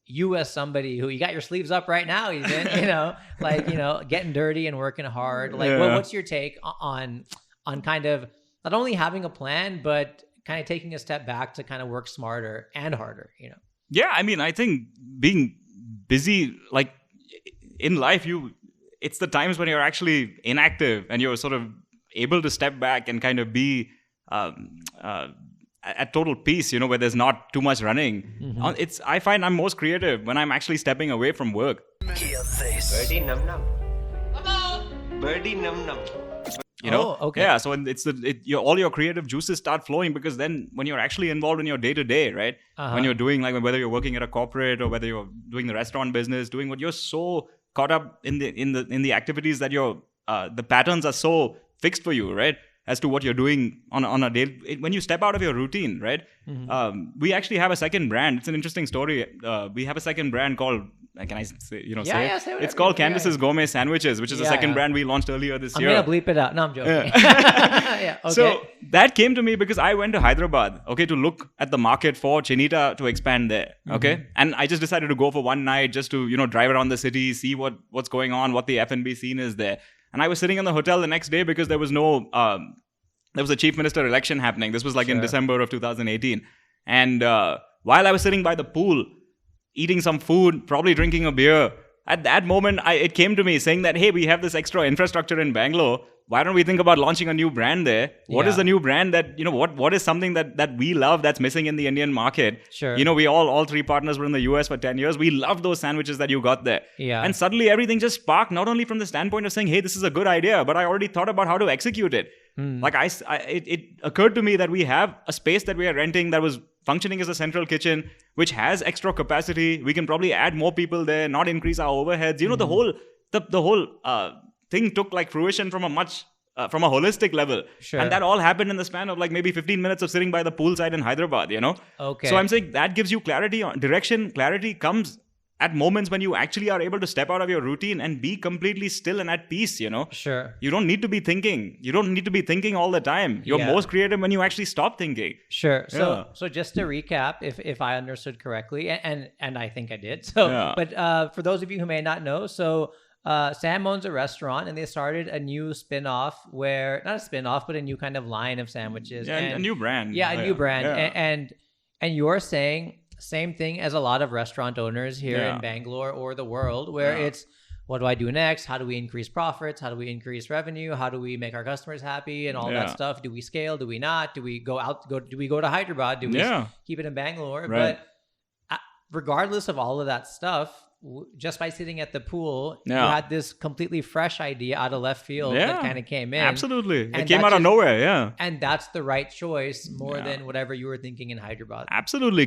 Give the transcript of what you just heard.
you as somebody who you got your sleeves up right now, even, getting dirty and working hard. Like, what's your take on kind of not only having a plan, but kind of taking a step back to kind of work smarter and harder, Yeah, I mean, I think being busy, like in life, it's the times when you're actually inactive and you're sort of able to step back and kind of be at total peace, where there's not too much running. Mm-hmm. I find I'm most creative when I'm actually stepping away from work. Hear this. Birdy num num. Birdy num num. Okay. Yeah, so all your creative juices start flowing, because then when you're actually involved in your day-to-day, right? When you're doing, like, whether you're working at a corporate or whether you're doing the restaurant business, doing what you're so caught up in the activities that the patterns are so fixed for you, right? As to what you're doing on a day. When you step out of your routine, right? Mm-hmm. We actually have a second brand. It's an interesting story. We have a second brand called, can I say, say it? Say It's called Candace's Gourmet Sandwiches, which is the second brand we launched earlier this year. I'm going to bleep it out. No, I'm joking. Okay. So that came to me because I went to Hyderabad, to look at the market for Chinita to expand there, And I just decided to go for one night just to, drive around the city, see what's going on, what the F&B scene is there. And I was sitting in the hotel the next day because there was a chief minister election happening. This was in December of 2018. And while I was sitting by the pool, eating some food, probably drinking a beer, at that moment, it came to me saying that, hey, we have this extra infrastructure in Bangalore. Why don't we think about launching a new brand there? What is the new brand that, what is something that we love that's missing in the Indian market? Sure. We all three partners were in the US for 10 years. We loved those sandwiches that you got there. Yeah. And suddenly everything just sparked, not only from the standpoint of saying, hey, this is a good idea, but I already thought about how to execute it. It occurred to me that we have a space that we are renting that was functioning as a central kitchen, which has extra capacity. We can probably add more people there, not increase our overheads. The whole thing took fruition from from a holistic level. Sure. And that all happened in the span of maybe 15 minutes of sitting by the poolside in Hyderabad, Okay. So I'm saying that gives you clarity on direction. Clarity comes at moments when you actually are able to step out of your routine and be completely still and at peace, Sure. You don't need to be thinking. You don't need to be thinking all the time. You're most creative when you actually stop thinking. Sure. So just to recap, if I understood correctly, and I think I did. But for those of you who may not know, Sam owns a restaurant, and they started a new spin-off not a spin-off, but a new kind of line of sandwiches. Yeah, a new brand. Yeah, a new brand. Yeah. And you're saying same thing as a lot of restaurant owners here in Bangalore or the world, where it's, what do I do next? How do we increase profits? How do we increase revenue? How do we make our customers happy and all that stuff? Do we scale? Do we not? Do we go out? Do we go to Hyderabad? Do we keep it in Bangalore? Right. But regardless of all of that stuff, just by sitting at the pool, you had this completely fresh idea out of left field that kind of came in. Absolutely. It came out of nowhere, And that's the right choice more than whatever you were thinking in Hyderabad. Absolutely.